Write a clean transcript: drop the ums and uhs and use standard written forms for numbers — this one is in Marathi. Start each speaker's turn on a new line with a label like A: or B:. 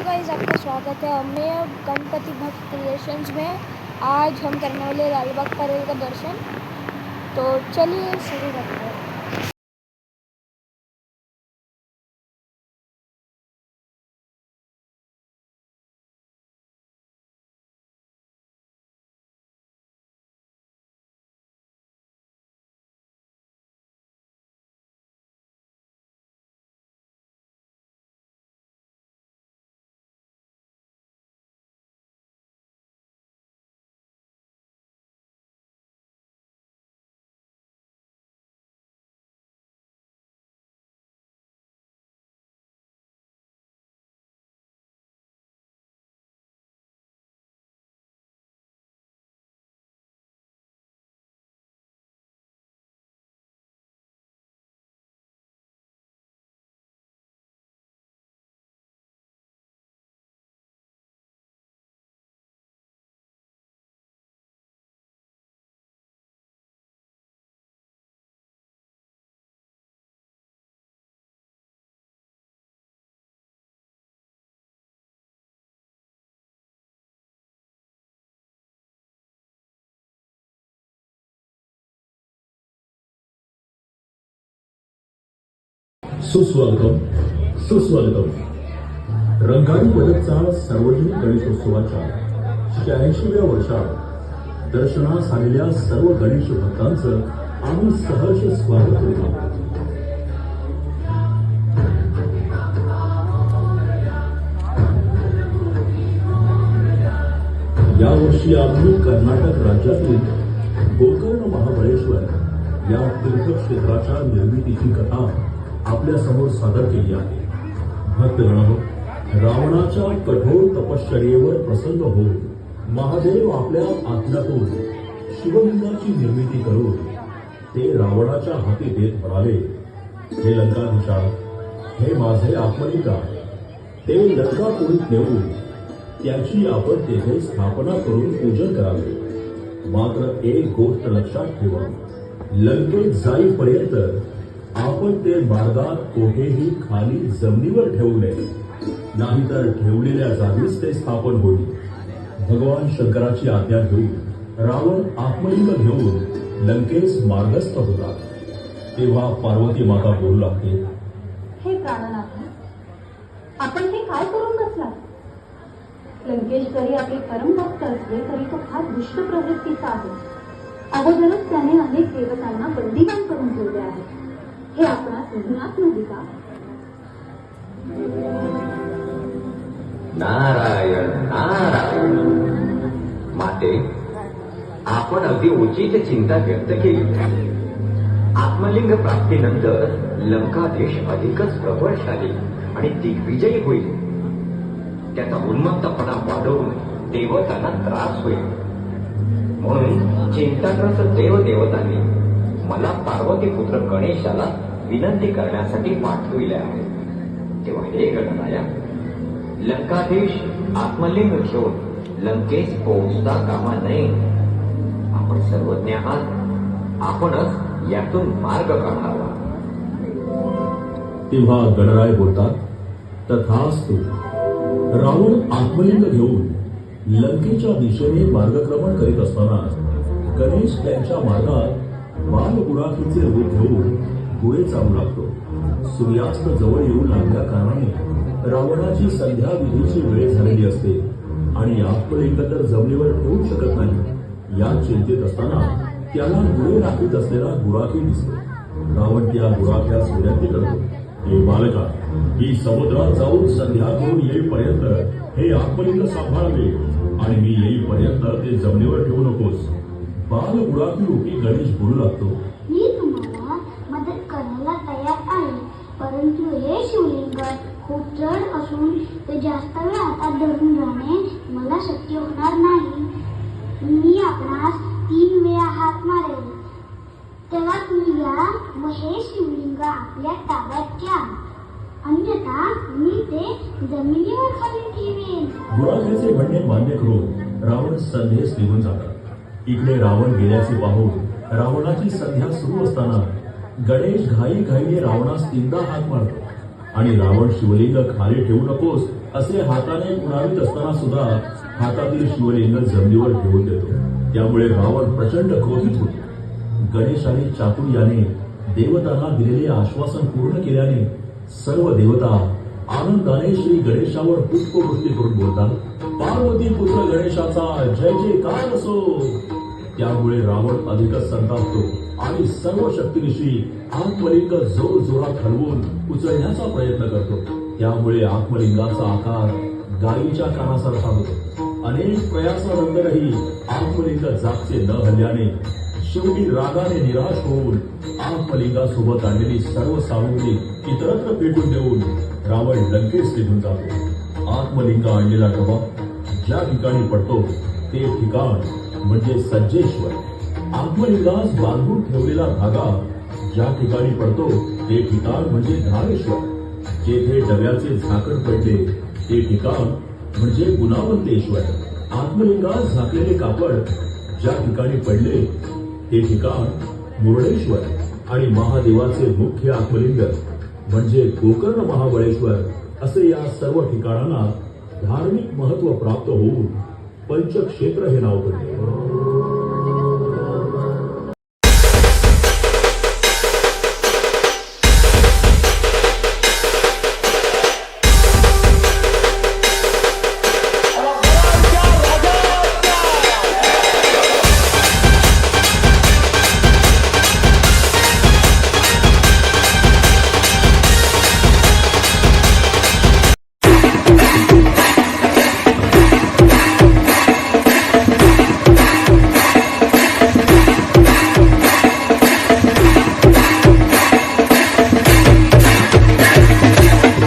A: गाइस, आपका स्वागत है अमेय गणपति भक्त क्रिएशंस में। आज हम करने वाले लालबाग परेल का दर्शन। तो चलिए शुरू करते हैं।
B: सुस्वागतम सुस्वागतम. रंगारी पदकचा सार्वजनिक गणेशोत्सवाच्या 86व्या वर्षात दर्शनास आलेल्या सर्व गणेश भक्तांचं आम्ही सहर्ष स्वागत करतो. यावर्षी आम्ही कर्नाटक राज्यातील गोकर्ण महाबळेश्वर या तीर्थक्षेत्राच्या निर्मितीची कथा आपल्या समोर सादर केली आहे. भक्तगण, रावणाच्या कठोर तपश्चर्येवर प्रसन्न होऊन महादेव आपल्या आत्म्यातून शिवलिंगाची निर्मिती करून ते रावणाच्या हाती देत म्हणाले, हे लंकाधीशा, हे माझे आत्मलिंगा, ते लंकापुरीत नेऊन त्याची आपण तेथे स्थापना करून पूजन करावे. मात्र एक गोष्ट लक्षात ठेवा, लंकेत जाईपर्यंत आपण ते मार्गात कोठेही खाली जमिनीवर ठेवू नये, नाहीतर ठेवलेल्या जागीच ते स्थापन होईल. भगवान शंकराची आज्ञा घेऊन रावण आत्मलिंग घेऊन लंकेस मार्गस्थ होतात. तेव्हा पार्वती माता बोलू लागते,
C: हे प्राणनाथ, आपण हे काय करून बसलात? लंकेश जरी आपले परमभक्त असले तरी तो फार दुष्ट प्रवृत्तीचा आहे. अगोदरच त्याने अनेक देवतांना बंदिवान करून ठेवले आहे. हे आपणास विघ्नात नव्हे का?
D: नारायण नारायण. माते, आपण अगदी उचित चिंता व्यक्त केली. आत्मलिंग प्राप्तीनंतर लंकादेश अधिकच प्रबळशाली आणि दिग्विजयी होईल. त्याचा उन्मत्तपणा वाढवून देवतांना त्रास होईल. म्हणून चिंताग्रस्त देवदेवतांनी मला पार्वती पुत्र गणेशाला विनंती करण्यासाठी पाठविले आहे. तेव्हा हे गणराया, लंकाधीश आत्मलिंग घेऊन लंकेस पोहोचता कामा नये. आपण सर्वज्ञ आहात, आपणच यातून मार्ग काढावा.
B: तेव्हा गणराय बोलतात, तथास्तु. रावण आत्मलिंग घेऊन लंकेच्या दिशेने मार्गक्रमण करीत असताना गणेश त्यांच्या मार्गात बालगुराखीचे रूप घेऊन पुढे चालू लागतो. सूर्यास्त जवळ येऊ लागल्या कारणाने रावणाची संध्या विधीची वेळ झालेली असते आणि आत्मलिंग तर जमिनीवर ठेवू शकत नाही. या चिंतेत असताना त्याला डोळे राखीत असलेला गुराखी दिसतो. रावण त्या गुराख्यास विनंती करतो, हे बालका, ही समुद्रात जाऊन संध्या करून येईपर्यंत हे आत्मलिंग सांभाळावे आणि मी येईपर्यंत ते जमिनीवर ठेवू नकोस. बाल गुराखी रूपी गणेश बोलू लागतो,
E: मी तुम्हाला मदत करायला तयार आहे, परंतु हे शिवलिंग खूप जड असून ते जास्त वेळ हातात धरून राहणे मला शक्य होणार नाही. मी आपणास 3 वेळा हात मारेल, तेव्हा तुम्ही या व हे शिवलिंग आपल्या ताब्यात घ्या, अन्यथा मी ते जमिनीवर खाली ठेवेन.
B: गुराख्याचे म्हणणे मान्य करून रावण संध्येस निघून जातात. इकडे रावण गेल्याचे पाहून रावणाची संध्या सुरू असताना गणेश घाईघाईने रावणास 3दा हाक मारतो आणि रावण शिवलिंग खाली ठेवू नकोस असे हाताने कुणावीत असताना सुद्धा हातातील शिवलिंग जमिनीवर ठेवून देतो. त्यामुळे रावण प्रचंड क्रोधित होतो. गणेशाने चातुर्याने देवतांना दिलेले आश्वासन पूर्ण केल्याने सर्व देवता आनंदाने श्री गणेशावर पुष्पवृष्टी करून बोलतात, पार्वती पुत्र गणेशाचा जय जयकार असो. त्यामुळे रावण अधिकच संतापतो आणि सर्व शक्तीनिशी आत्मलिंग जोर जोरात हलवून उचलण्याचा प्रयत्न करतो. त्यामुळे आत्मलिंगाचा आकार गायीच्या कानासारखा होतो. अनेक प्रयासानंतरही आत्मलिंग जागचे न हल्ल्याने शेवटी रागाने निराश होऊन आत्मलिंगासोबत आणलेली सर्व सामुग्री इतरत्र पेटून देऊन रावण लंकेस निघून जातो. आत्मलिंग आणलेला डबा ज्या ठिकाणी पडतो ते ठिकाण म्हणजे सज्जेश्वर. आत्मलिंगास बांधून ठेवलेला धागा ज्या ठिकाणी पडतो ते ठिकाण म्हणजे धारेश्वर. जेथे डब्याचे झाकण पडले ते ठिकाण म्हणजे गुणावंतेश्वर. आत्मलिंगास झाकलेले कापड ज्या ठिकाणी पडले ते ठिकाण मुरडेश्वर. आणि महादेवाचे मुख्य आत्मलिंग म्हणजे गोकर्ण महाबळेश्वर असे या सर्व ठिकाणांना धार्मिक महत्व प्राप्त होऊन पंचक्षेत्र हे नाव पडले.